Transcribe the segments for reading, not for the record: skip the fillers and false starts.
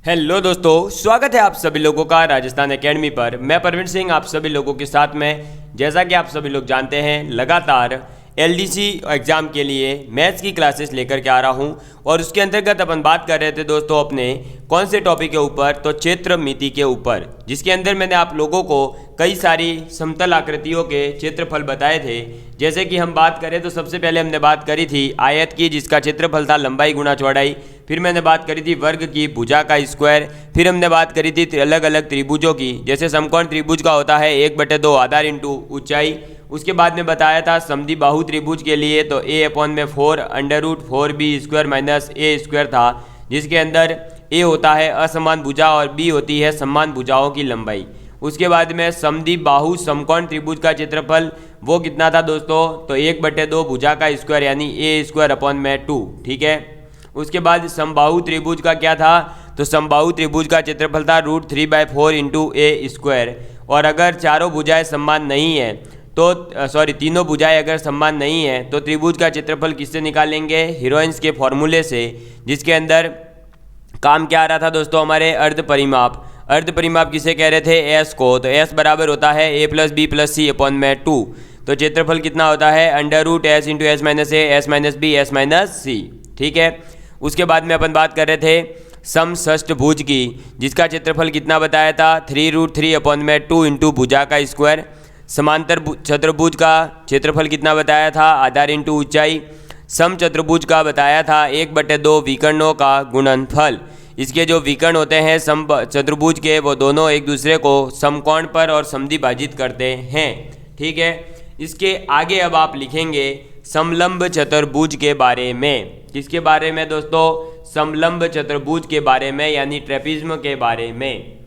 Hello दोस्तों, स्वागत है आप सभी लोगों का राजस्थान एकेडमी पर। मैं परवीन सिंह आप सभी लोगों के साथ में। जैसा कि आप सभी लोग जानते हैं, लगातार एलडीसी एग्ज़ाम के लिए मैथ्स की क्लासेस लेकर के आ रहा हूं और उसके अंतर्गत अपन बात कर रहे थे दोस्तों अपने कौन से टॉपिक के ऊपर, तो क्षेत्रमिति के ऊपर, जिसके अंदर मैंने आप लोगों को कई सारी समतल आकृतियों के क्षेत्रफल बताए थे। जैसे कि हम बात करें तो सबसे पहले हमने बात करी थी आयत की, जिसका क्षेत्रफल था लंबाई गुना चौड़ाई। फिर मैंने बात करी थी वर्ग की, भुजा का स्क्वायर। फिर हमने बात करी थी अलग अलग त्रिभुजों की, जैसे समकोण त्रिभुज का होता है 1/2 आधार इंटू ऊंचाई। उसके बाद में बताया था समद्विबाहु त्रिभुज के लिए तो a/4 √4b² माइनस a² था, जिसके अंदर a होता है असमान भुजा और b होती है समान भुजाओं की लंबाई। उसके बाद में समद्विबाहु समकोण त्रिभुज का क्षेत्रफल वो कितना था दोस्तों, तो 1/2 भुजा का स्क्वायर यानी a²/2। ठीक है। उसके बाद समबाहु त्रिभुज का क्या था, तो समबाहु त्रिभुज का क्षेत्रफल था √3/4 इंटू a²। और अगर चारों भुजाएं समान नहीं है तो तीनों भुजाएं अगर समान नहीं है तो त्रिभुज का क्षेत्रफल किससे निकालेंगे, हीरोइंस के फॉर्मूले से, जिसके अंदर काम क्या आ रहा था दोस्तों, हमारे अर्ध परिमाप। अर्ध परिमाप किसे कह रहे थे, एस को। तो एस बराबर होता है a + b + c/2। तो क्षेत्रफल कितना होता है √s into s - a s - b s - c। ठीक है। उसके बाद में अपन बात कर रहे थे समषष्ठभुज की, जिसका क्षेत्रफल कितना बताया था 3√3/2 इंटू भुजा का स्क्वायर। समांतर चतुर्भुज का क्षेत्रफल कितना बताया था, आधार इंटू ऊंचाई। समचतुर्भुज का बताया था 1/2 विकर्णों का गुणनफल। इसके जो विकर्ण होते हैं सम चतुर्भुज के, वो दोनों एक दूसरे को समकोण पर और समद्विभाजित करते हैं। ठीक है। इसके आगे अब आप लिखेंगे समलंब चतुर्भुज के बारे में। किसके बारे में दोस्तों, समलंब चतुर्भुज के बारे में, यानी ट्रेपिज्म के बारे में।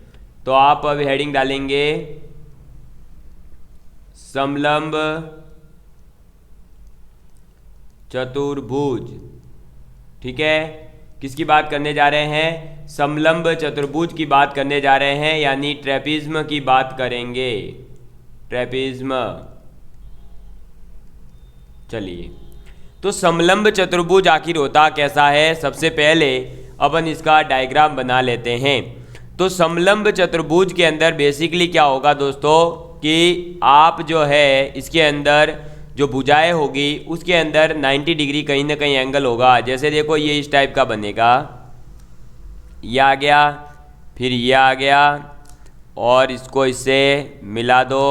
तो आप अब हेडिंग डालेंगे समलंब चतुर्भुज। ठीक है। किसकी बात करने जा रहे हैं, समलंब चतुर्भुज की बात करने जा रहे हैं, यानी ट्रेपिज्म की बात करेंगे। ट्रेपिज्म। चलिए, तो समलंब चतुर्भुज आखिर होता कैसा है, सबसे पहले अपन इसका डायग्राम बना लेते हैं। तो समलंब चतुर्भुज के अंदर बेसिकली क्या होगा दोस्तों, कि आप जो है इसके अंदर जो भुजाएं होगी उसके अंदर 90 डिग्री कहीं ना कहीं एंगल होगा। जैसे देखो ये इस टाइप का बनेगा, ये आ गया, फिर ये आ गया, और इसको इससे मिला दो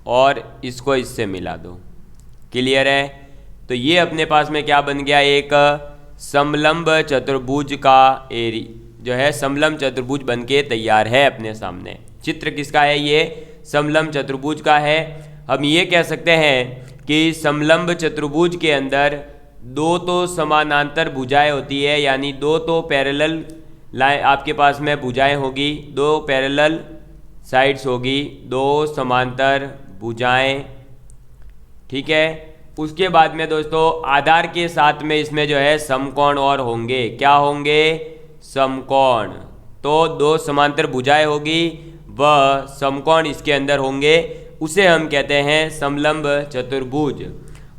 और इसको इससे मिला दो। क्लियर है। तो ये अपने पास में क्या बन गया, एक समलंब चतुर्भुज का जो है समलंब चतुर्भुज बन के तैयार है अपने सामने। चित्र किसका है, ये समलंब चतुर्भुज का है। हम ये कह सकते हैं कि समलंब चतुर्भुज के अंदर दो तो समानांतर भुजाएं होती है, यानी दो तो पैरेलल लाइन आपके पास में भुजाएं होगी, दो पैरेलल साइड्स होगी, दो समांतर भुजाएं। ठीक है। उसके बाद में दोस्तों आधार के साथ में इसमें जो है समकोण और होंगे। क्या होंगे, समकोण। तो दो समांतर भुजाएं होगी, वह समकोण इसके अंदर होंगे, उसे हम कहते हैं समलंब चतुर्भुज।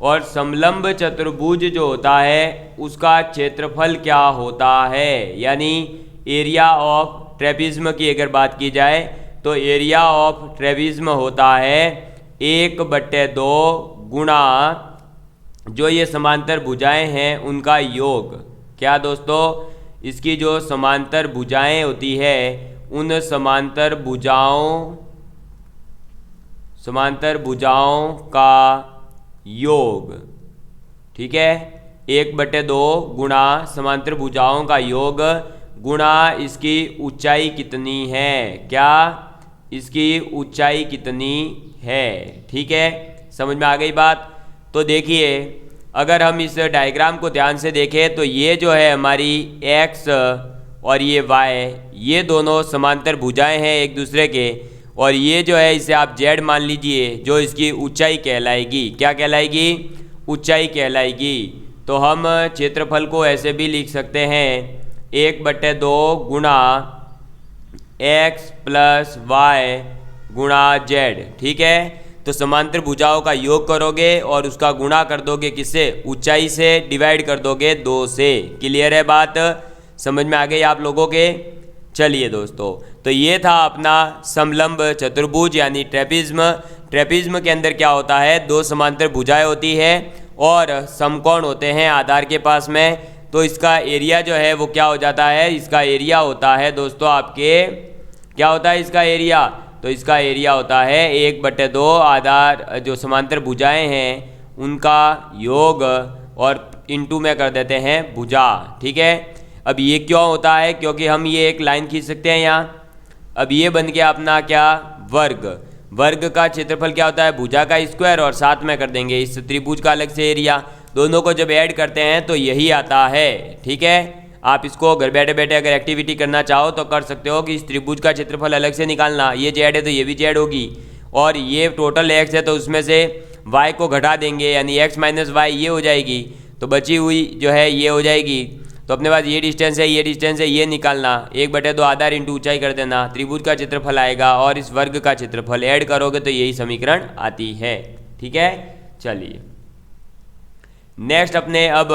और समलंब चतुर्भुज जो होता है उसका क्षेत्रफल क्या होता है, यानी एरिया ऑफ ट्रेपिज्म की अगर बात की जाए तो एरिया ऑफ ट्रेपिज्म होता है 1/2 गुणा जो ये समांतर भुजाएं हैं उनका योग। क्या दोस्तों, इसकी जो समांतर भुजाएं होती है उन समांतर भुजाओं का योग। ठीक है। 1/2 गुणा समांतर भुजाओं का योग गुणा इसकी ऊंचाई कितनी है। क्या, इसकी ऊंचाई कितनी है। ठीक है, समझ में आ गई बात। तो देखिए, अगर हम इस डायग्राम को ध्यान से देखें तो ये जो है हमारी x और ये y, ये दोनों समांतर भुजाएं हैं एक दूसरे के, और ये जो है इसे आप z मान लीजिए, जो इसकी ऊंचाई कहलाएगी। क्या कहलाएगी, ऊंचाई कहलाएगी। तो हम क्षेत्रफल को ऐसे भी लिख सकते हैं 1/2 गुणा x + y गुणा z। ठीक है। तो समांतर भुजाओं का योग करोगे और उसका गुणा कर दोगे किससे, ऊंचाई से, डिवाइड कर दोगे 2 से। क्लियर है बात, समझ में आ गई आप लोगों के। चलिए दोस्तों, तो ये था अपना समलंब चतुर्भुज यानी ट्रेपिज्म। ट्रेपिज्म के अंदर क्या होता है, दो समांतर भुजाएं होती है और समकोण होते हैं आधार के पास में। तो इसका एरिया जो है वो क्या हो जाता है, इसका एरिया होता है दोस्तों आपके, क्या होता है इसका एरिया, तो इसका एरिया होता है 1/2 आधार जो समांतर भुजाएं हैं उनका योग और इंटू में कर देते हैं भुजा। ठीक है, अब ये क्यों होता है, क्योंकि हम ये एक लाइन खींच सकते हैं यहाँ। अब ये बन गया अपना क्या, वर्ग। वर्ग का क्षेत्रफल क्या होता है, भुजा का स्क्वायर, और साथ में कर देंगे इस त्रिभुज का अलग से एरिया। दोनों को जब ऐड करते हैं तो यही आता है। ठीक है, आप इसको घर बैठे बैठे अगर एक्टिविटी करना चाहो तो कर सकते हो कि इस त्रिभुज का क्षेत्रफल अलग से निकालना, ये जेड है तो ये भी जेड होगी, और ये टोटल एक्स है तो उसमें से वाई को घटा देंगे यानी एक्स माइनस वाई ये हो जाएगी, तो बची हुई जो है ये हो जाएगी। तो अपने पास ये डिस्टेंस है, ये डिस्टेंस है, ये निकालना, 1/2 आधार इंटू ऊंचाई कर देना, त्रिभुज का क्षेत्रफल आएगा और इस वर्ग का क्षेत्रफल ऐड करोगे तो यही समीकरण आती है। ठीक है, चलिए नेक्स्ट अपने अब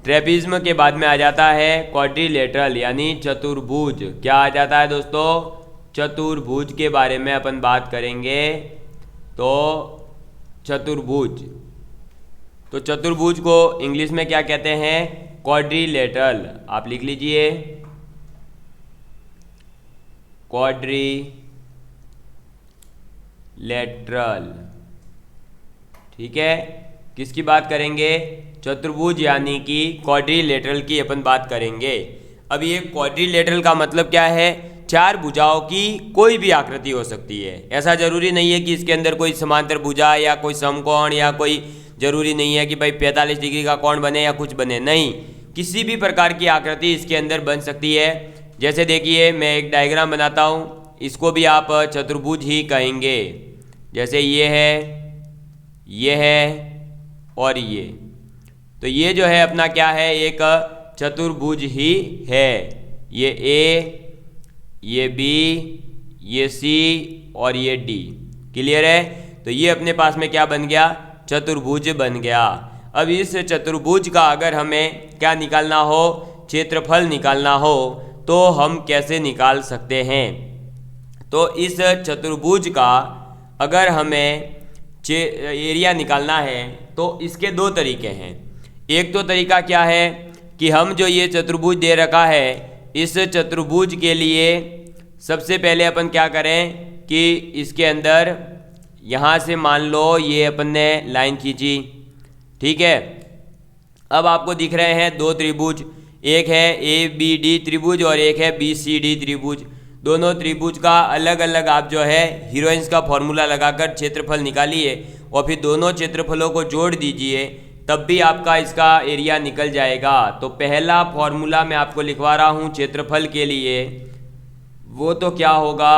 ट्रेपिज्म के बाद में आ जाता है क्वाड्रिलेटरल यानी चतुर्भुज। क्या आ जाता है दोस्तों, चतुर्भुज के बारे में अपन बात करेंगे। तो चतुर्भुज, तो चतुर्भुज को इंग्लिश में क्या कहते हैं, क्वाड्रिलेटरल। आप लिख लीजिए क्वाड्रिलेटरल। ठीक है, किसकी बात करेंगे, चतुर्भुज यानी कि क्वाड्रिलेटरल की अपन बात करेंगे। अब ये क्वाड्रिलेटरल का मतलब क्या है, 4 भुजाओं की कोई भी आकृति हो सकती है। ऐसा जरूरी नहीं है कि इसके अंदर कोई समांतर भुजा या कोई समकोण या कोई, जरूरी नहीं है कि भाई 45 डिग्री का कोण बने या कुछ बने, नहीं, किसी भी प्रकार की आकृति इसके अंदर बन सकती है। जैसे देखिए मैं एक डायग्राम बनाता हूँ, इसको भी आप चतुर्भुज ही कहेंगे। जैसे ये है और ये, तो ये जो है अपना क्या है, एक चतुर्भुज ही है। ये ए, ये बी, ये सी और ये डी, क्लियर है। तो ये अपने पास में क्या बन गया, चतुर्भुज बन गया। अब इस चतुर्भुज का अगर हमें क्या निकालना हो, क्षेत्रफल निकालना हो, तो हम कैसे निकाल सकते हैं। तो इस चतुर्भुज का अगर हमें एरिया निकालना है तो इसके 2 तरीके हैं। एक तो तरीका क्या है कि हम जो ये चतुर्भुज दे रखा है, इस चतुर्भुज के लिए सबसे पहले अपन क्या करें कि इसके अंदर यहाँ से मान लो ये अपन ने लाइन खींची। ठीक है, अब आपको दिख रहे हैं 2 त्रिभुज, एक है ABD त्रिभुज और एक है BCD त्रिभुज। दोनों त्रिभुज का अलग अलग आप जो है हीरोइंस का फॉर्मूला लगाकर क्षेत्रफल निकालिए और फिर दोनों क्षेत्रफलों को जोड़ दीजिए, तब भी आपका इसका एरिया निकल जाएगा। तो पहला फॉर्मूला मैं आपको लिखवा रहा हूँ क्षेत्रफल के लिए, वो तो क्या होगा,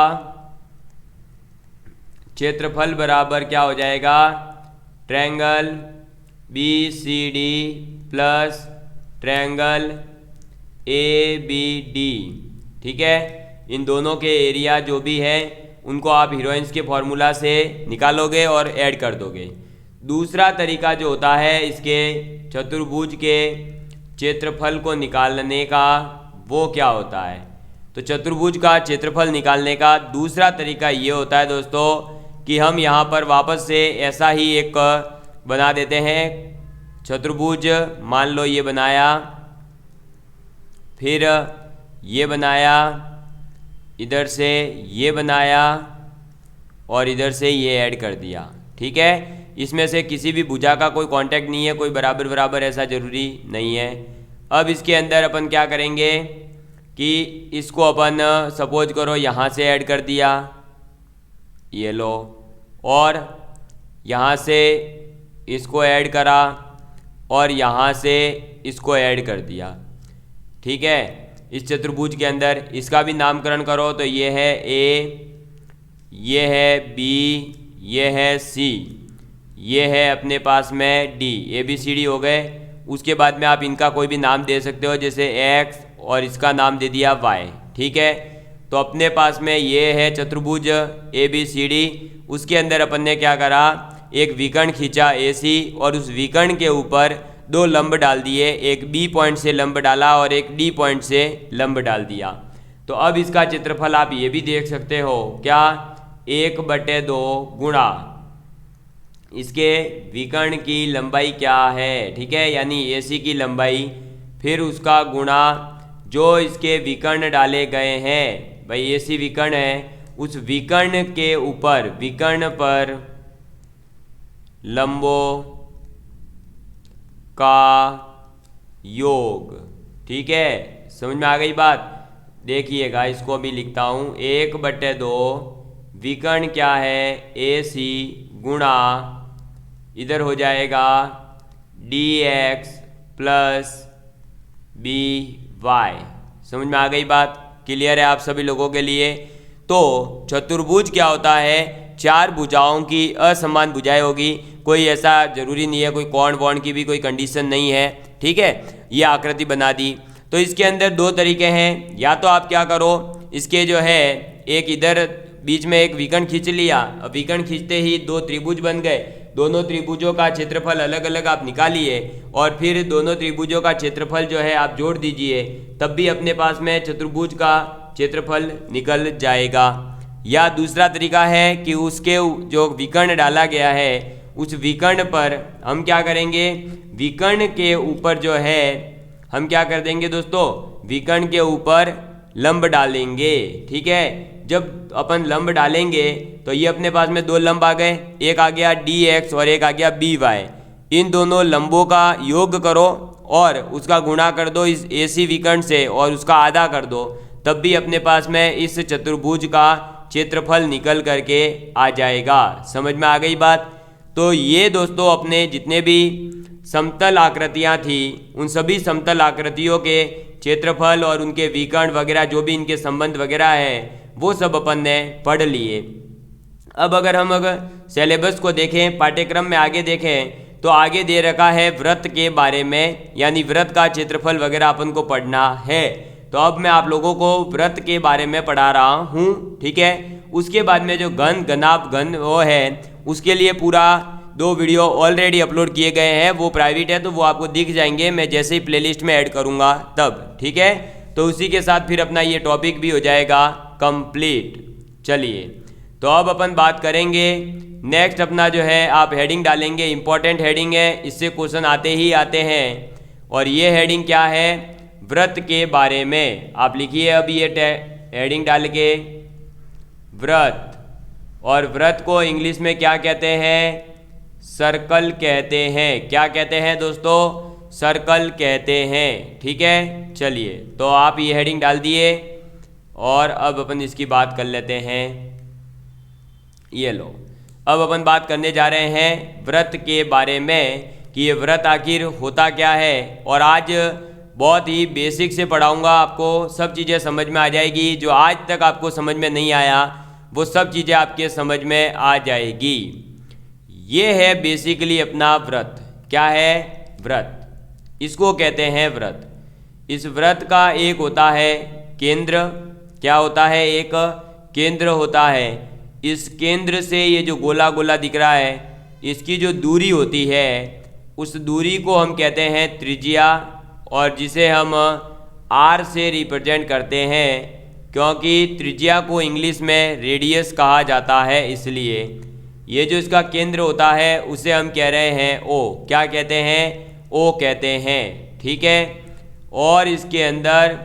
क्षेत्रफल बराबर क्या हो जाएगा, triangle BCD plus triangle ABD। ठीक है, इन दोनों के एरिया जो भी है उनको आप हीरोइंस के फॉर्मूला से निकालोगे और ऐड कर दोगे। दूसरा तरीका जो होता है इसके चतुर्भुज के क्षेत्रफल को निकालने का, वो क्या होता है, तो चतुर्भुज का क्षेत्रफल निकालने का दूसरा तरीका ये होता है दोस्तों कि हम यहाँ पर वापस से ऐसा ही एक बना देते हैं चतुर्भुज। मान लो ये बनाया, फिर ये बनाया, इधर से ये बनाया और इधर से ये ऐड कर दिया। ठीक है, इसमें से किसी भी भुजा का कोई कांटेक्ट नहीं है, कोई बराबर बराबर ऐसा ज़रूरी नहीं है। अब इसके अंदर अपन क्या करेंगे कि इसको अपन सपोज करो यहाँ से ऐड कर दिया, ये लो, और यहाँ से इसको ऐड करा और यहाँ से इसको ऐड कर दिया। ठीक है, इस चतुर्भुज के अंदर इसका भी नामकरण करो, तो ये है A, ये है B, ये है C, ये है अपने पास में D, ABCD हो गए। उसके बाद में आप इनका कोई भी नाम दे सकते हो, जैसे X और इसका नाम दे दिया Y। ठीक है, तो अपने पास में ये है चतुर्भुज ABCD। उसके अंदर अपन ने क्या करा, एक विकर्ण खींचा AC और उस विकर्ण के ऊपर 2 लंब डाल दिए, एक B पॉइंट से लंब डाला और एक D पॉइंट से लंब डाल दिया। तो अब इसका क्षेत्रफल आप ये भी देख सकते हो, क्या 1/2 गुणा इसके विकर्ण की लंबाई क्या है, ठीक है, यानी AC की लंबाई, फिर उसका गुणा जो इसके विकर्ण डाले गए हैं, भाई AC विकर्ण है, उस विकर्ण के ऊपर विकर्ण पर लंबों का योग, ठीक है, समझ में आ गई बात। देखिएगा इसको भी लिखता हूँ, 1/2 विकर्ण क्या है AC गुणा इधर हो जाएगा dx प्लस by। समझ में आ गई बात, क्लियर है आप सभी लोगों के लिए। तो चतुर्भुज क्या होता है, 4 भुजाओं की असमान भुजाएं होगी, कोई ऐसा जरूरी नहीं है, कोई कोण वोण की भी कोई कंडीशन नहीं है, ठीक है। ये आकृति बना दी। तो इसके अंदर 2 तरीके हैं, या तो आप क्या करो, इसके जो है एक इधर बीच में एक विकर्ण खींच लिया, अब विकर्ण खींचते ही 2 त्रिभुज बन गए, दोनों त्रिभुजों का क्षेत्रफल अलग अलग आप निकालिए और फिर दोनों त्रिभुजों का क्षेत्रफल जो है आप जोड़ दीजिए, तब भी अपने पास में चतुर्भुज का क्षेत्रफल निकल जाएगा। या दूसरा तरीका है कि उसके जो विकर्ण डाला गया है उस विकर्ण पर हम क्या करेंगे, विकर्ण के ऊपर जो है हम क्या कर देंगे दोस्तों, विकर्ण के ऊपर लंब डालेंगे, ठीक है। जब अपन लंब डालेंगे तो ये अपने पास में 2 लंब आ गए, एक आ गया dx और एक आ गया by। इन दोनों लंबों का योग करो और उसका गुणा कर दो इस AC विकर्ण से और उसका आधा कर दो, तब भी अपने पास में इस चतुर्भुज का क्षेत्रफल निकल करके आ जाएगा। समझ में आ गई बात। तो ये दोस्तों अपने जितने भी समतल आकृतियाँ थी उन सभी समतल आकृतियों के क्षेत्रफल और उनके विकर्ण वगैरह जो भी इनके संबंध वगैरह है वो सब अपन ने पढ़ लिए। अब अगर सिलेबस को देखें, पाठ्यक्रम में आगे देखें तो आगे दे रखा है वृत्त के बारे में, यानी वृत्त का क्षेत्रफल वगैरह अपन को पढ़ना है। तो अब मैं आप लोगों को वृत्त के बारे में पढ़ा रहा हूँ, ठीक है। उसके बाद में जो घन घनाभ घन वो है उसके लिए पूरा 2 वीडियो ऑलरेडी अपलोड किए गए हैं, वो प्राइवेट है तो वो आपको दिख जाएंगे, मैं जैसे ही प्लेलिस्ट में ऐड करूँगा तब, ठीक है। तो उसी के साथ फिर अपना ये टॉपिक भी हो जाएगा कंप्लीट। चलिए तो अब अपन बात करेंगे नेक्स्ट अपना जो है, आप हेडिंग डालेंगे, इंपॉर्टेंट हेडिंग है, इससे क्वेश्चन आते ही आते हैं। और ये हेडिंग क्या है, वृत्त के बारे में आप लिखिए। अब ये हेडिंग डाल के वृत्त, और वृत्त को इंग्लिश में क्या कहते हैं, सर्कल कहते हैं। क्या कहते हैं दोस्तों, सर्कल कहते हैं, ठीक है। चलिए तो आप ये हेडिंग डाल दिए और अब अपन इसकी बात कर लेते हैं। ये लो, अब अपन बात करने जा रहे हैं वृत्त के बारे में कि ये वृत्त आखिर होता क्या है। और आज बहुत ही बेसिक से पढ़ाऊंगा, आपको सब चीज़ें समझ में आ जाएगी, जो आज तक आपको समझ में नहीं आया वो सब चीज़ें आपके समझ में आ जाएगी। ये है बेसिकली अपना वृत्त। क्या है, वृत्त, इसको कहते हैं वृत्त। इस वृत्त का एक होता है केंद्र, क्या होता है, एक केंद्र होता है। इस केंद्र से ये जो गोला गोला दिख रहा है इसकी जो दूरी होती है उस दूरी को हम कहते हैं त्रिज्या, और जिसे हम r से रिप्रेजेंट करते हैं, क्योंकि त्रिज्या को इंग्लिश में रेडियस कहा जाता है। इसलिए ये जो इसका केंद्र होता है उसे हम कह रहे हैं O। क्या कहते हैं, O कहते हैं, ठीक है। और इसके अंदर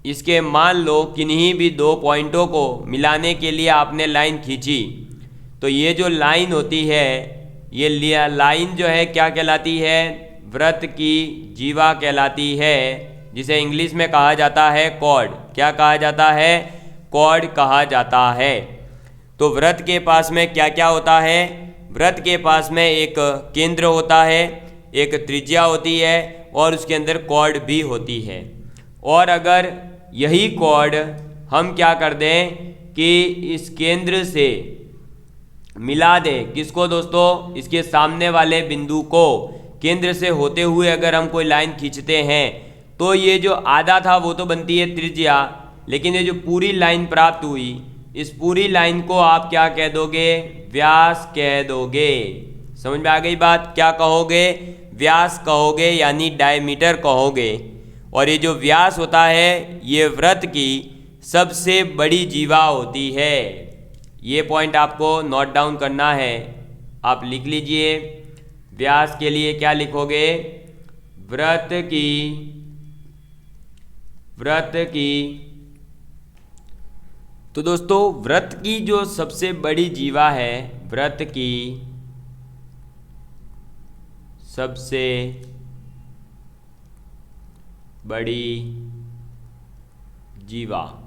इसके मान लो किन्हीं भी 2 पॉइंटों को मिलाने के लिए आपने लाइन खींची, तो ये जो लाइन होती है ये लाइन जो है क्या कहलाती है, वृत्त की जीवा कहलाती है, जिसे इंग्लिश में कहा जाता है कॉर्ड। क्या कहा जाता है, कॉर्ड कहा जाता है। तो वृत्त के पास में क्या क्या होता है, वृत्त के पास में एक केंद्र होता है, एक त्रिज्या होती है और उसके अंदर कॉर्ड भी होती है। और अगर यही कॉर्ड हम क्या कर दें कि इस केंद्र से मिला दें, किसको दोस्तों, इसके सामने वाले बिंदु को केंद्र से होते हुए अगर हम कोई लाइन खींचते हैं तो ये जो आधा था वो तो बनती है त्रिज्या, लेकिन ये जो पूरी लाइन प्राप्त हुई इस पूरी लाइन को आप क्या कह दोगे, व्यास कह दोगे। समझ में आ गई बात, क्या कहोगे, व्यास कहोगे, यानी डायमीटर कहोगे। और ये जो व्यास होता है ये वृत्त की सबसे बड़ी जीवा होती है। ये पॉइंट आपको नोट डाउन करना है, आप लिख लीजिए। व्यास के लिए क्या लिखोगे? वृत्त की तो दोस्तों वृत्त की जो सबसे बड़ी जीवा है, वृत्त की सबसे बड़ी जीवा,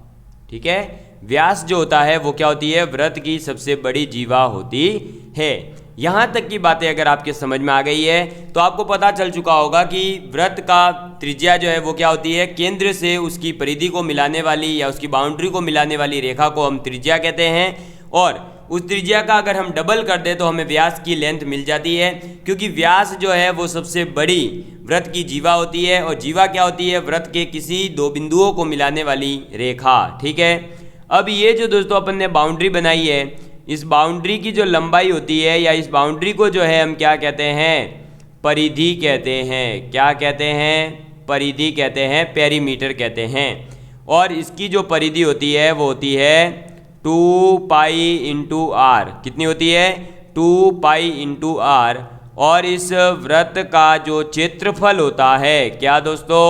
ठीक है। व्यास जो होता है वो क्या होती है? वृत्त की सबसे बड़ी जीवा होती है। यहाँ तक की बातें अगर आपके समझ में आ गई है तो आपको पता चल चुका होगा कि वृत्त का त्रिज्या जो है वो क्या होती है? केंद्र से उसकी परिधि को मिलाने वाली या उसकी बाउंड्री को मिलाने वाली रेखा को हम त्रिज्या कहते हैं। और उस त्रिज्या का अगर हम डबल कर दें तो हमें व्यास की लेंथ मिल जाती है, क्योंकि व्यास जो है वो सबसे बड़ी वृत्त की जीवा होती है। और जीवा क्या होती है? वृत्त के किसी दो बिंदुओं को मिलाने वाली रेखा, ठीक है। अब ये जो दोस्तों अपन ने बाउंड्री बनाई है, इस बाउंड्री की जो लंबाई होती है या इस बाउंड्री को जो है हम क्या कहते हैं? परिधि कहते हैं। क्या कहते हैं? परिधि कहते हैं, पेरीमीटर कहते हैं। और इसकी जो परिधि होती है वो होती है 2 पाई इंटू आर। कितनी होती है? 2 पाई इंटू आर। और इस वृत्त का जो क्षेत्रफल होता है, क्या दोस्तों?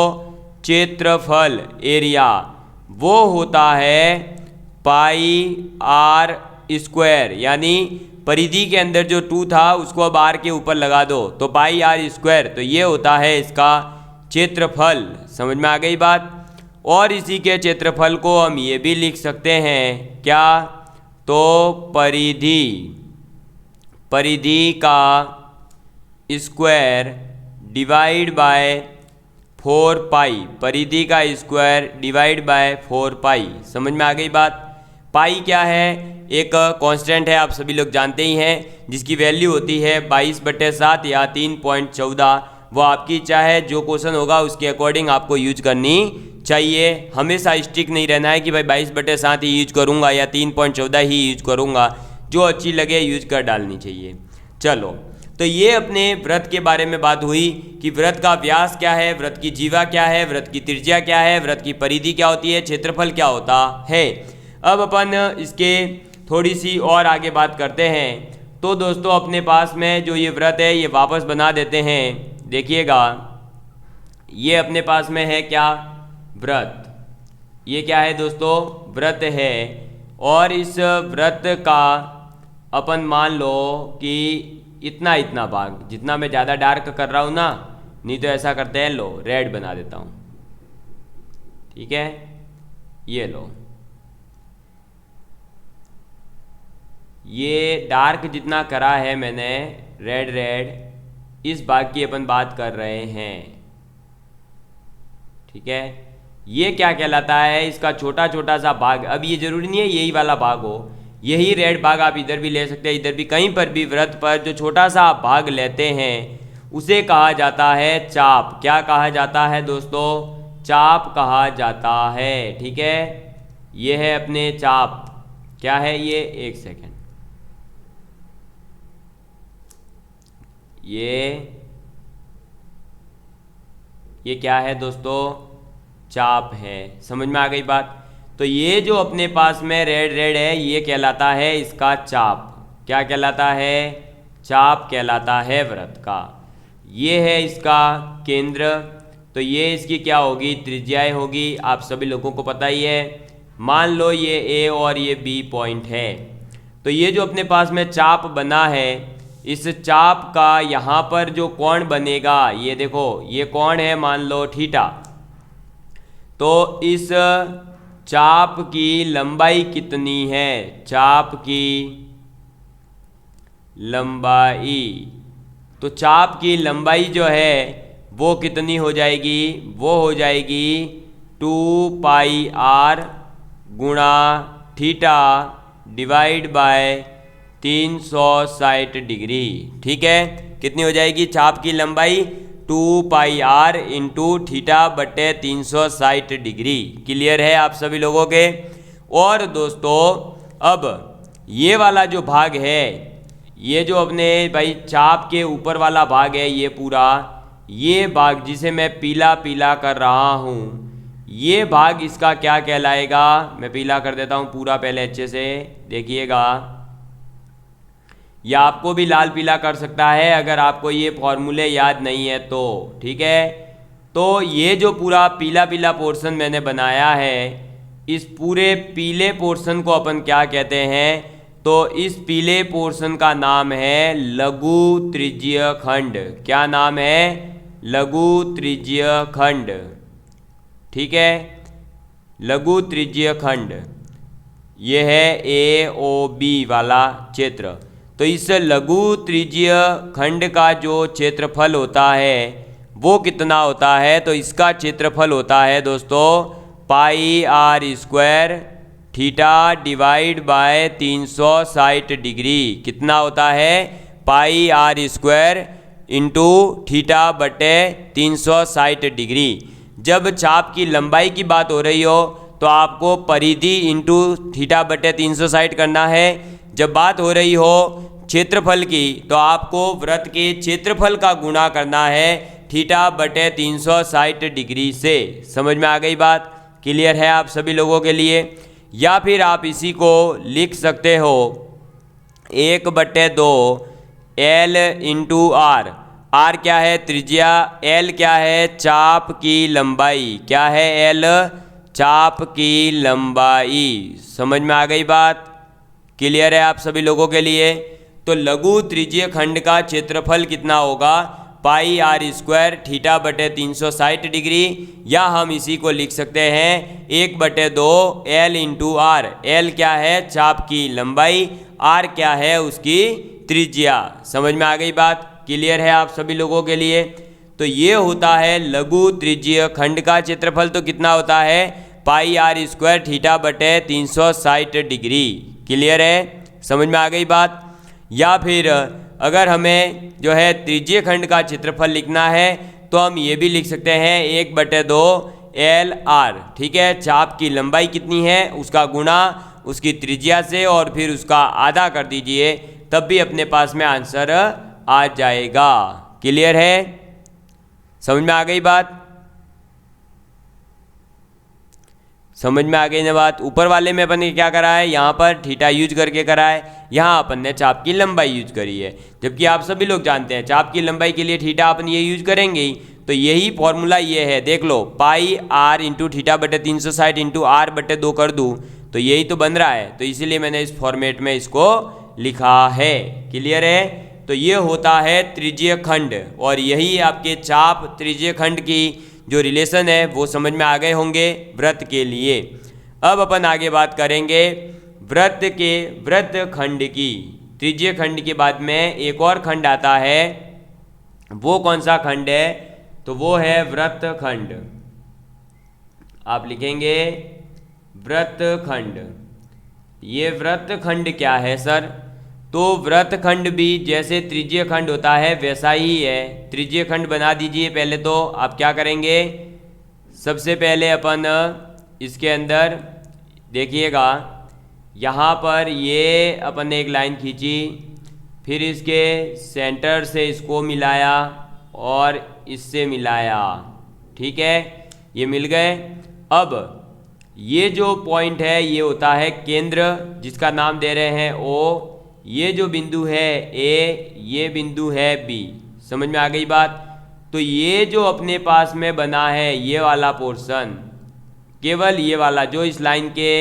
क्षेत्रफल, एरिया, वो होता है पाई आर स्क्वायर। यानी परिधि के अंदर जो 2 था उसको अब आर के ऊपर लगा दो तो पाई आर स्क्वायर। तो ये होता है इसका क्षेत्रफल। समझ में आ गई बात? और इसी के क्षेत्रफल को हम ये भी लिख सकते हैं, क्या? तो परिधि का स्क्वायर डिवाइड बाय 4 पाई। परिधि का स्क्वायर डिवाइड बाय 4 पाई। समझ में आ गई बात? पाई क्या है? एक कांस्टेंट है, आप सभी लोग जानते ही हैं, जिसकी वैल्यू होती है 22/7 या 3.14। वो आपकी इच्छा है, जो क्वेश्चन होगा उसके अकॉर्डिंग आपको यूज करनी चाहिए। हमेशा स्टिक नहीं रहना है कि भाई 22/7 ही यूज करूंगा या 3.14 ही यूज करूंगा। जो अच्छी लगे यूज कर डालनी चाहिए। चलो, तो ये अपने वृत्त के बारे में बात हुई कि वृत्त का व्यास क्या है, वृत्त की जीवा क्या है, वृत्त की त्रिज्या क्या है, वृत्त की परिधि क्या होती है, क्षेत्रफल क्या होता है। अब अपन इसके थोड़ी सी और आगे बात करते हैं। तो दोस्तों अपने पास में जो ये वृत्त है ये वापस बना देते हैं। देखिएगा, ये अपने पास में है क्या? वृत्त। ये क्या है दोस्तों? वृत्त है। और इस वृत्त का अपन मान लो कि इतना भाग, जितना मैं ज़्यादा डार्क कर रहा हूँ ना, नहीं तो ऐसा करते हैं, लो रेड बना देता हूँ, ठीक है। ये लो, ये डार्क जितना करा है मैंने, रेड, इस भाग की अपन बात कर रहे हैं, ठीक है। ये क्या कहलाता है? इसका छोटा छोटा सा भाग। अब ये जरूरी नहीं है यही वाला भाग हो, यही रेड भाग आप इधर भी ले सकते हैं, इधर भी, कहीं पर भी वृत्त पर जो छोटा सा भाग लेते हैं उसे कहा जाता है चाप। क्या कहा जाता है दोस्तों? चाप कहा जाता है, ठीक है। ये है अपने चाप। क्या है ये? एक सेकेंड, ये क्या है दोस्तों? चाप है। समझ में आ गई बात? तो ये जो अपने पास में रेड है ये कहलाता है इसका चाप। क्या कहलाता है? चाप कहलाता है वृत्त का। ये है इसका केंद्र, तो ये इसकी क्या होगी? त्रिज्याएं होगी। आप सभी लोगों को पता ही है। मान लो ये ए और ये बी पॉइंट है, तो ये जो अपने पास में चाप बना है, इस चाप का यहाँ पर जो कोण बनेगा, ये देखो, ये कोण है मान लो थीटा। तो इस चाप की लंबाई कितनी है? चाप की लंबाई, तो चाप की लंबाई जो है वो कितनी हो जाएगी? वो हो जाएगी 2 पाई आर गुणा थीटा डिवाइड बाय 360 डिग्री, ठीक है। कितनी हो जाएगी चाप की लंबाई? 2 पाई आर इंटू थीटा बटे 360 डिग्री। क्लियर है आप सभी लोगों के? और दोस्तों अब ये वाला जो भाग है, ये जो अपने भाई चाप के ऊपर वाला भाग है, ये पूरा ये भाग जिसे मैं पीला पीला कर रहा हूँ, ये भाग इसका क्या कहलाएगा, मैं पीला कर देता हूँ पूरा पहले अच्छे से देखिएगा, या आपको भी लाल पीला कर सकता है अगर आपको ये फॉर्मूले याद नहीं है तो, ठीक है। तो ये जो पूरा पीला पीला पोर्शन मैंने बनाया है, इस पूरे पीले पोर्शन को अपन क्या कहते हैं, तो इस पीले पोर्शन का नाम है लघु त्रिज्यीय खंड। क्या नाम है, लघु त्रिज्यीय खंड, ठीक है, लघु त्रिज्यीय खंड। ये है AOB वाला क्षेत्र। तो इस लघु त्रिज्यीय खंड का जो क्षेत्रफल होता है वो कितना होता है, तो इसका क्षेत्रफल होता है दोस्तों pi R square theta divide by 360 degree. कितना होता है, pi R square into theta बटे 360 डिग्री। जब चाप की लंबाई की बात हो रही हो तो आपको परिधि इंटू थीटा बटे 360 करना है। जब बात हो रही हो क्षेत्रफल की तो आपको वृत्त के क्षेत्रफल का गुणा करना है थीटा बटे 360 डिग्री से। समझ में आ गई बात, क्लियर है आप सभी लोगों के लिए। या फिर आप इसी को लिख सकते हो 1/2 L इंटू आर। आर क्या है, त्रिज्या, L क्या है, चाप की लंबाई। क्या है L, चाप की लंबाई। समझ में आ गई बात, क्लियर है आप सभी लोगों के लिए। तो लघु त्रिज्यीय खंड का क्षेत्रफल कितना होगा, पाई आर स्क्वायर थीटा बटे 360 डिग्री, या हम इसी को लिख सकते हैं 1/2 L इंटू आर। L क्या है, चाप की लंबाई, R क्या है, उसकी त्रिज्या। समझ में आ गई बात, क्लियर है आप सभी लोगों के लिए। तो ये होता है लघु त्रिज्यीय खंड का क्षेत्रफल। तो कितना होता है, पाई आर स्क्वायर थीटा बटे 360 डिग्री। क्लियर है, समझ में आ गई बात। या फिर अगर हमें जो है त्रिज्यीय खंड का क्षेत्रफल लिखना है तो हम ये भी लिख सकते हैं 1/2 LR, ठीक है। चाप की लंबाई कितनी है उसका गुणा उसकी त्रिज्या से और फिर उसका आधा कर दीजिए, तब भी अपने पास में आंसर आ जाएगा। क्लियर है, समझ में आ गई बात, समझ में आ गई ना बात। ऊपर वाले में अपन ने क्या करा है, यहाँ पर थीटा यूज करके करा है, यहाँ अपन ने चाप की लंबाई यूज करी है। जबकि आप सभी लोग जानते हैं चाप की लंबाई के लिए थीटा अपन ये यूज करेंगे ही। तो यही फॉर्मूला ये है, देख लो, पाई आर इंटू थीटा बटे 360 इंटू आर बटे 2 कर दूँ तो यही तो बन रहा है। तो इसीलिए मैंने इस फॉर्मेट में इसको लिखा है। क्लियर है, तो ये होता है त्रिज्यीय खंड, और यही आपके चाप त्रिज्यीय खंड की जो रिलेशन है वो समझ में आ गए होंगे वृत्त के लिए। अब अपन आगे बात करेंगे वृत्त के वृत्त खंड की। त्रिज्यीय खंड के बाद में एक और खंड आता है, वो कौन सा खंड है, तो वो है वृत्त खंड। आप लिखेंगे वृत्त खंड। ये वृत्त खंड क्या है सर, तो वृत्त खंड भी जैसे त्रिज्यीय खंड होता है वैसा ही है। त्रिज्यीय खंड बना दीजिए। पहले तो आप क्या करेंगे, सबसे पहले अपन इसके अंदर देखिएगा, यहाँ पर ये अपन ने एक लाइन खींची, फिर इसके सेंटर से इसको मिलाया और इससे मिलाया, ठीक है, ये मिल गए। अब ये जो पॉइंट है ये होता है केंद्र, जिसका नाम दे रहे हैं O। ये जो बिंदु है A, ये बिंदु है B। समझ में आ गई बात। तो ये जो अपने पास में बना है ये वाला पोर्शन, केवल ये वाला जो इस लाइन के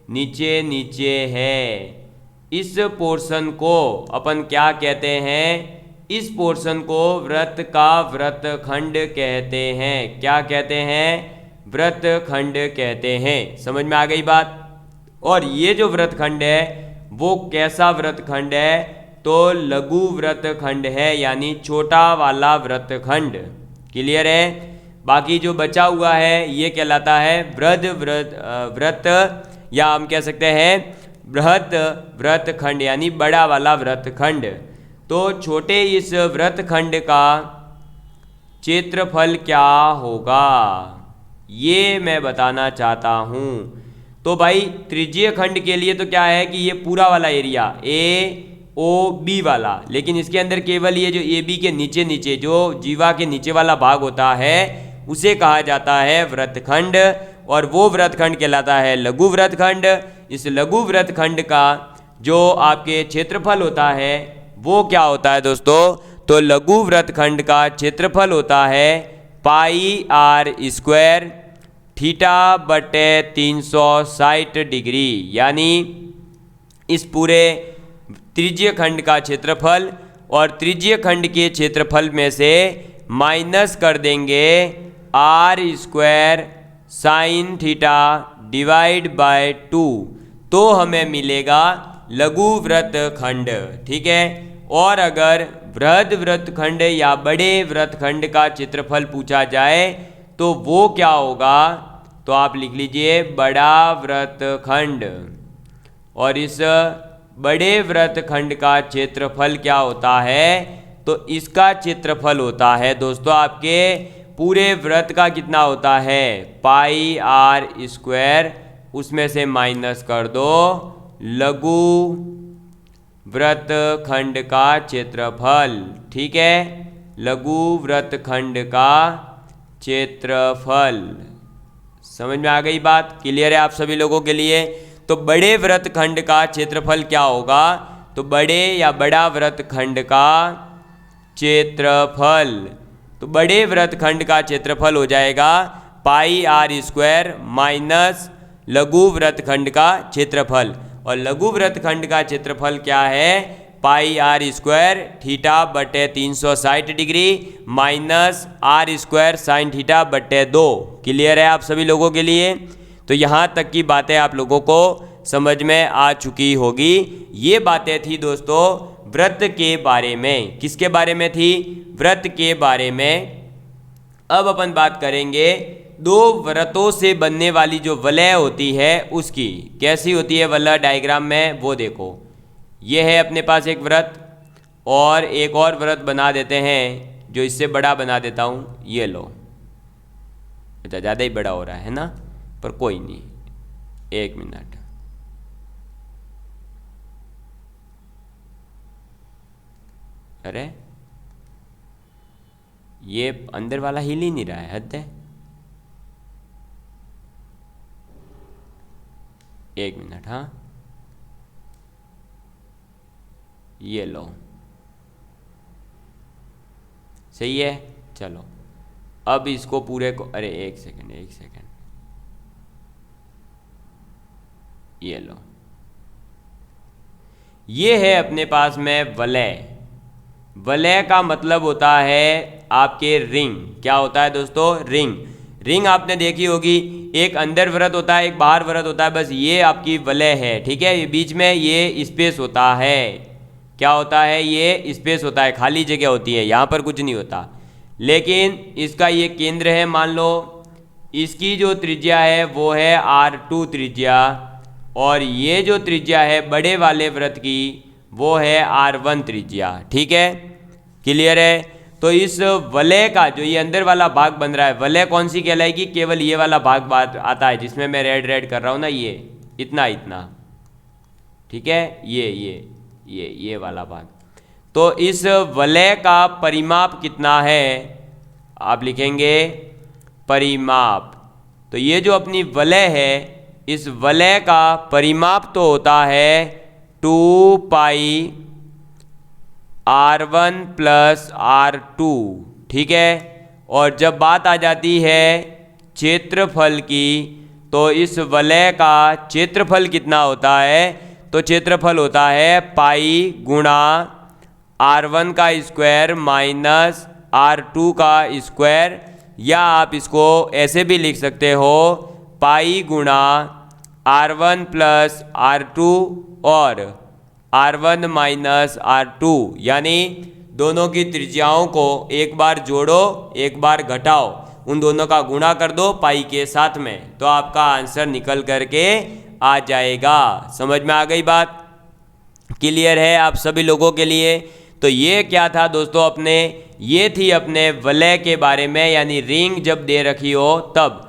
नीचे नीचे है, इस पोर्शन को अपन क्या कहते हैं, इस पोर्शन को वृत्त का वृत्त खंड कहते हैं। क्या कहते हैं, वृत्त खंड कहते हैं। समझ में आ गई बात। और ये जो वृत्त खंड है वो कैसा वृत्त खंड है, तो लघु वृत्त खंड है, यानी छोटा वाला वृत्त खंड। क्लियर है। बाकी जो बचा हुआ है ये कहलाता है वृहद वृत्त, या हम कह सकते हैं बृहद वृत्त खंड, यानी बड़ा वाला वृत्त खंड। तो छोटे इस वृत्त खंड का क्षेत्रफल क्या होगा ये मैं बताना चाहता हूँ। तो भाई त्रिज्यीय खंड के लिए तो क्या है कि ये पूरा वाला एरिया AOB वाला, लेकिन इसके अंदर केवल ये जो AB के नीचे नीचे जो जीवा के नीचे वाला भाग होता है उसे कहा जाता है वृत्तखंड, और वो वृत्तखंड कहलाता है लघु वृत्तखंड। इस लघु वृत्तखंड का जो आपके क्षेत्रफल होता है वो क्या होता है दोस्तों? तो लघु वृत्तखंड का क्षेत्रफल होता है पाई आर स्क्वायर थीटा बटे 360 डिग्री, यानी इस पूरे त्रिज्यीय खंड का क्षेत्रफल, और त्रिज्यीय खंड के क्षेत्रफल में से माइनस कर देंगे R square sine theta divide by 2, तो हमें मिलेगा लघु वृत्तखंड। ठीक है, और अगर बृहद वृत्तखंड या बड़े वृत्तखंड का क्षेत्रफल पूछा जाए तो वो क्या होगा? तो आप लिख लीजिए बड़ा वृत्तखंड, और इस बड़े वृत्तखंड का क्षेत्रफल क्या होता है? तो इसका क्षेत्रफल होता है दोस्तों आपके पूरे वृत्त का कितना होता है? पाई आर स्क्वायर, उसमें से माइनस कर दो लघु वृत्तखंड का क्षेत्रफल। ठीक है, लघु वृत्तखंड का क्षेत्रफल। समझ में आ गई बात? क्लियर है आप सभी लोगों के लिए? तो बड़े वृत्तखंड का क्षेत्रफल क्या होगा? तो बड़े या बड़ा वृत्तखंड का क्षेत्रफल, तो बड़े वृत्तखंड का क्षेत्रफल हो जाएगा पाई आर स्क्वायर माइनस लघु वृत्तखंड का क्षेत्रफल। और लघु वृत्तखंड का क्षेत्रफल क्या है? पाई आर स्क्वायर थीटा बटे 360 degree minus R square sine theta बटे 2। क्लियर है आप सभी लोगों के लिए? तो यहाँ तक की बातें आप लोगों को समझ में आ चुकी होगी। ये बातें थी दोस्तों वृत्त के बारे में। किसके बारे में थी? वृत्त के बारे में। अब अपन बात करेंगे दो वृत्तों से बनने वाली जो वलय होती है उसकी। कैसी होती है वलय डायग्राम में? वो देखो, ये है अपने पास एक वृत्त, और एक और वृत्त बना देते हैं जो इससे बड़ा बना देता हूँ। ये लो, अच्छा ज़्यादा ही बड़ा हो रहा है ना, पर कोई नहीं, एक मिनट। अरे ये अंदर वाला हिल ही नहीं रहा है, हद है। एक मिनट, हाँ ये लो, सही है। चलो अब इसको पूरे को, अरे एक सेकंड, ये लो, ये है अपने पास में वलय। वलय का मतलब होता है आपके रिंग। क्या होता है दोस्तों? रिंग। रिंग आपने देखी होगी, एक अंदर वृत्त होता है, एक बाहर वृत्त होता है, बस ये आपकी वलय है। ठीक है, ये बीच में ये स्पेस होता है। क्या होता है? ये स्पेस होता है, खाली जगह होती है, यहाँ पर कुछ नहीं होता। लेकिन इसका ये केंद्र है, मान लो इसकी जो त्रिज्या है वो है R2 त्रिज्या, और ये जो त्रिज्या है बड़े वाले वृत्त की वो है R1 त्रिज्या। ठीक है, क्लियर है? तो इस वलय का जो ये अंदर वाला भाग बन रहा है, वलय कौन सी कहलाएगी? केवल ये वाला भाग बात आता है जिसमें मैं रेड कर रहा हूँ ना, ये इतना इतना। ठीक है, ये वाला भाग। तो इस वलय का परिमाप कितना है? आप लिखेंगे परिमाप। तो ये जो अपनी वलय है, इस वलय का परिमाप तो होता है 2 पाई R1 प्लस R2। ठीक है, और जब बात आ जाती है क्षेत्रफल की, तो इस वलय का क्षेत्रफल कितना होता है? तो क्षेत्रफल होता है पाई गुणा R1 का स्क्वायर माइनस R2 का स्क्वायर, या आप इसको ऐसे भी लिख सकते हो पाई गुणा R1 प्लस R2 और R1 माइनस R2, यानी दोनों की त्रिज्याओं को एक बार जोड़ो एक बार घटाओ, उन दोनों का गुणा कर दो पाई के साथ में, तो आपका आंसर निकल करके आ जाएगा। समझ में आ गई बात? क्लियर है आप सभी लोगों के लिए? तो ये क्या था दोस्तों अपने, ये थी अपने वलय के बारे में, यानी रिंग जब दे रखी हो तब।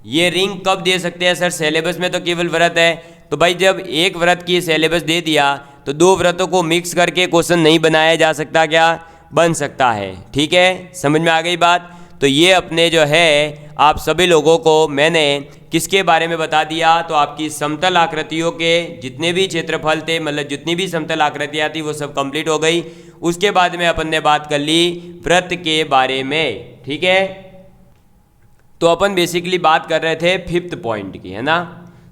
ये रिंग कब दे सकते हैं सर? सिलेबस में तो केवल वृत्त है। तो भाई जब एक वृत्त की सिलेबस दे दिया तो दो वृत्तों को मिक्स करके क्वेश्चन नहीं बनाया जा सकता क्या? बन सकता है। ठीक है, समझ में आ गई बात? तो ये अपने जो है आप सभी लोगों को मैंने किसके बारे में बता दिया, तो आपकी समतल आकृतियों के जितने भी क्षेत्रफल थे, मतलब जितनी भी समतल आकृतियाँ थी वो सब कंप्लीट हो गई। उसके बाद में अपन ने बात कर ली वृत्त के बारे में, ठीक है। तो अपन बेसिकली बात कर रहे थे 5th पॉइंट की, है ना।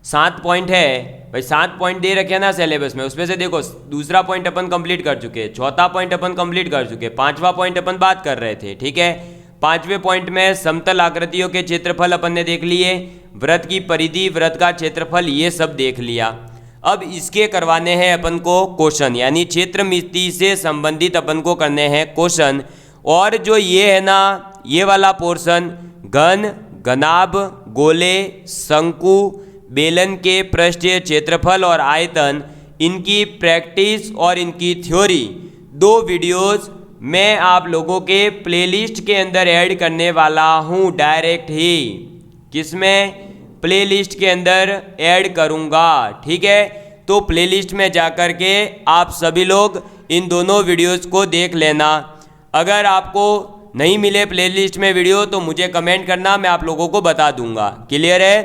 7 पॉइंट है भाई, 7 पॉइंट दे रखे हैं ना सिलेबस में, उसमें से देखो दूसरा पॉइंट अपन कंप्लीट कर चुके, चौथा पॉइंट अपन कंप्लीट कर चुके, 5वां पॉइंट अपन बात कर रहे थे, ठीक है। 5वें पॉइंट में समतल आकृतियों के क्षेत्रफल अपन ने देख लिए, वृत्त की परिधि, वृत्त का क्षेत्रफल, ये सब देख लिया। अब इसके करवाने हैं अपन को क्वेश्चन, यानी क्षेत्रमिति से संबंधित अपन को करने हैं क्वेश्चन। और जो ये है ना, ये वाला पोर्शन घन, घनाभ, गोले, शंकु, बेलन के पृष्ठीय क्षेत्रफल और आयतन, इनकी प्रैक्टिस और इनकी थ्योरी 2 वीडियोस मैं आप लोगों के प्लेलिस्ट के अंदर ऐड करने वाला हूँ डायरेक्ट ही। किसमें? प्लेलिस्ट के अंदर ऐड करूँगा, ठीक है। तो प्लेलिस्ट में जाकर के आप सभी लोग इन दोनों वीडियोस को देख लेना। अगर आपको नहीं मिले प्लेलिस्ट में वीडियो तो मुझे कमेंट करना, मैं आप लोगों को बता दूंगा। क्लियर है?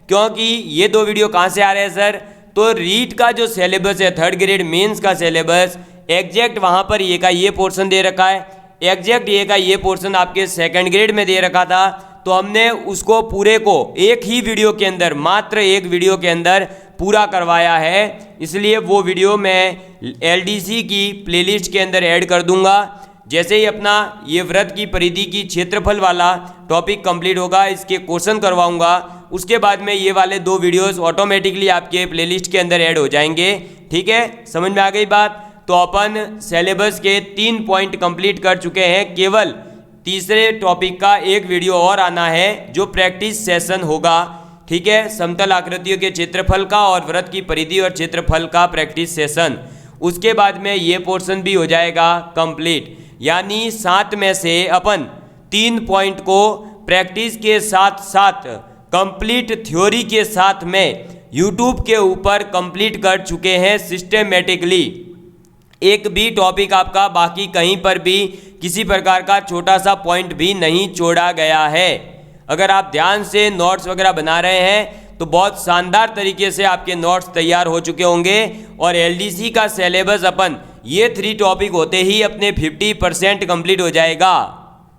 क्योंकि ये 2 वीडियो कहाँ से आ रहे हैं सर? तो रीट का जो सिलेबस है, 3rd ग्रेड मेंस का सिलेबस, एग्जैक्ट वहाँ पर ये का ये पोर्शन दे रखा है, एग्जैक्ट ये का ये पोर्शन आपके 2nd ग्रेड में दे रखा था। तो हमने उसको पूरे को एक ही वीडियो के अंदर, मात्र एक वीडियो के अंदर पूरा करवाया है। इसलिए वो वीडियो मैं LDC की प्लेलिस्ट के अंदर ऐड कर दूंगा। जैसे ही अपना ये वृत्त की परिधि की क्षेत्रफल वाला टॉपिक कंप्लीट होगा, इसके क्वेश्चन करवाऊंगा, उसके बाद में ये वाले 2 वीडियोस ऑटोमेटिकली आपके प्लेलिस्ट के अंदर ऐड हो जाएंगे, ठीक है। समझ में आ गई बात? तो अपन सिलेबस के 3 पॉइंट कंप्लीट कर चुके हैं, केवल तीसरे टॉपिक का एक वीडियो और आना है जो प्रैक्टिस सेशन होगा, ठीक है। समतल आकृतियों के क्षेत्रफल का और वृत्त की परिधि और क्षेत्रफल का प्रैक्टिस सेशन, उसके बाद में ये पोर्शन भी हो जाएगा कंप्लीट। यानी 7 में से अपन 3 पॉइंट को प्रैक्टिस के साथ साथ कंप्लीट थ्योरी के साथ में यूट्यूब के ऊपर कंप्लीट कर चुके हैं सिस्टेमेटिकली। एक भी टॉपिक आपका बाकी कहीं पर भी किसी प्रकार का छोटा सा पॉइंट भी नहीं छोड़ा गया है। अगर आप ध्यान से नोट्स वगैरह बना रहे हैं तो बहुत शानदार तरीके से आपके नोट्स तैयार हो चुके होंगे। और LDC का सिलेबस अपन ये 3 टॉपिक होते ही अपने 50% कंप्लीट हो जाएगा।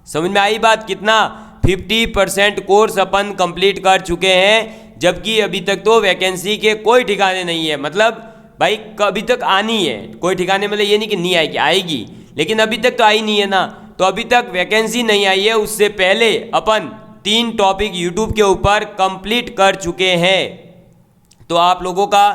समझ में आई बात? कितना? 50% कोर्स अपन कंप्लीट कर चुके हैं, जबकि अभी तक तो वैकेंसी के कोई ठिकाने नहीं है। मतलब भाई अभी तक आनी है, कोई ठिकाने, मतलब ये नहीं कि नहीं आएगी, आएगी, लेकिन अभी तक तो आई नहीं है ना। तो अभी तक वैकेंसी नहीं आई है, उससे पहले अपन 3 टॉपिक यूट्यूब के ऊपर कंप्लीट कर चुके हैं। तो आप लोगों का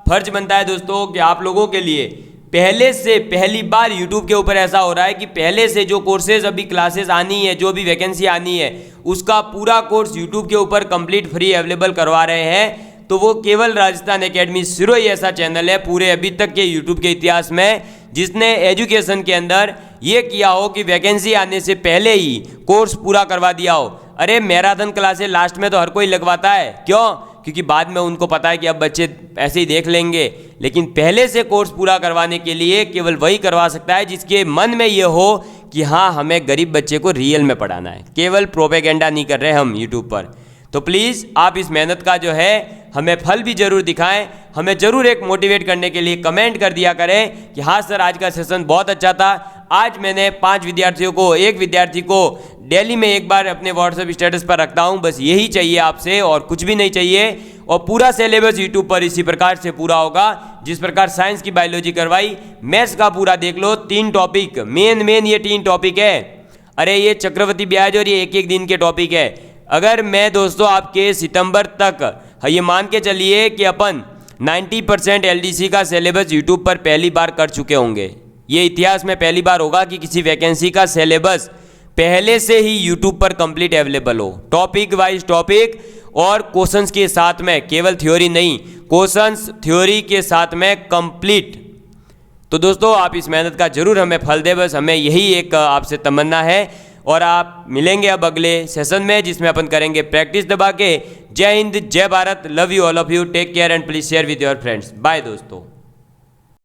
फर्ज बनता है दोस्तों कि आप लोगों के लिए पहले से पहली बार यूट्यूब के ऊपर ऐसा हो रहा है कि पहले से जो कोर्सेज अभी क्लासेस आनी है, जो भी वैकेंसी आनी है, उसका पूरा कोर्स यूट्यूब के ऊपर कंप्लीट फ्री अवेलेबल करवा रहे हैं। तो वो केवल राजस्थान एकेडमी सिरो ही ऐसा चैनल है पूरे अभी तक के यूट्यूब के इतिहास में जिसने एजुकेशन के अंदर ये किया हो कि वैकेंसी आने से पहले ही कोर्स पूरा करवा दिया हो। अरे मैराथन क्लासेस लास्ट में तो हर कोई लगवाता है, क्यों? क्योंकि बाद में उनको पता है कि अब बच्चे ऐसे ही देख लेंगे, लेकिन पहले से कोर्स पूरा करवाने के लिए केवल वही करवा सकता है जिसके मन में ये हो कि हाँ, हमें गरीब बच्चे को रियल में पढ़ाना है, केवल प्रोपेगेंडा नहीं कर रहे हम यूट्यूब पर। तो प्लीज़ आप इस मेहनत का जो है हमें फल भी जरूर दिखाएं, हमें जरूर एक मोटिवेट करने के लिए कमेंट कर दिया करें कि हाँ सर, आज का सेशन बहुत अच्छा था। आज मैंने 5 विद्यार्थियों को, 1 विद्यार्थी को डेली में एक बार अपने व्हाट्सएप स्टेटस पर रखता हूँ, बस यही चाहिए आपसे और कुछ भी नहीं चाहिए। और पूरा सिलेबस यूट्यूब पर इसी प्रकार से पूरा होगा जिस प्रकार साइंस की बायोलॉजी करवाई, मैथ्स का पूरा देख लो। 3 टॉपिक मेन ये 3 टॉपिक है। अरे ये चक्रवृद्धि ब्याज और ये एक दिन के टॉपिक है। अगर मैं दोस्तों आपके सितंबर तक ये मान के चलिए कि अपन 90% LDC का सिलेबस यूट्यूब पर पहली बार कर चुके होंगे। ये इतिहास में पहली बार होगा कि किसी वैकेंसी का सिलेबस पहले से ही यूट्यूब पर कंप्लीट अवेलेबल हो, टॉपिक वाइज टॉपिक और क्वेश्चंस के साथ में, केवल थ्योरी नहीं, क्वेश्चंस थ्योरी के साथ में कंप्लीट। तो दोस्तों आप इस मेहनत का जरूर हमें फल दे, बस हमें यही एक आपसे तमन्ना है। और आप मिलेंगे अब अगले सेशन में जिसमें अपन करेंगे प्रैक्टिस दबा के। जय हिंद, जय Bharat, love you all of you, take care and please share with your friends. Bye दोस्तों।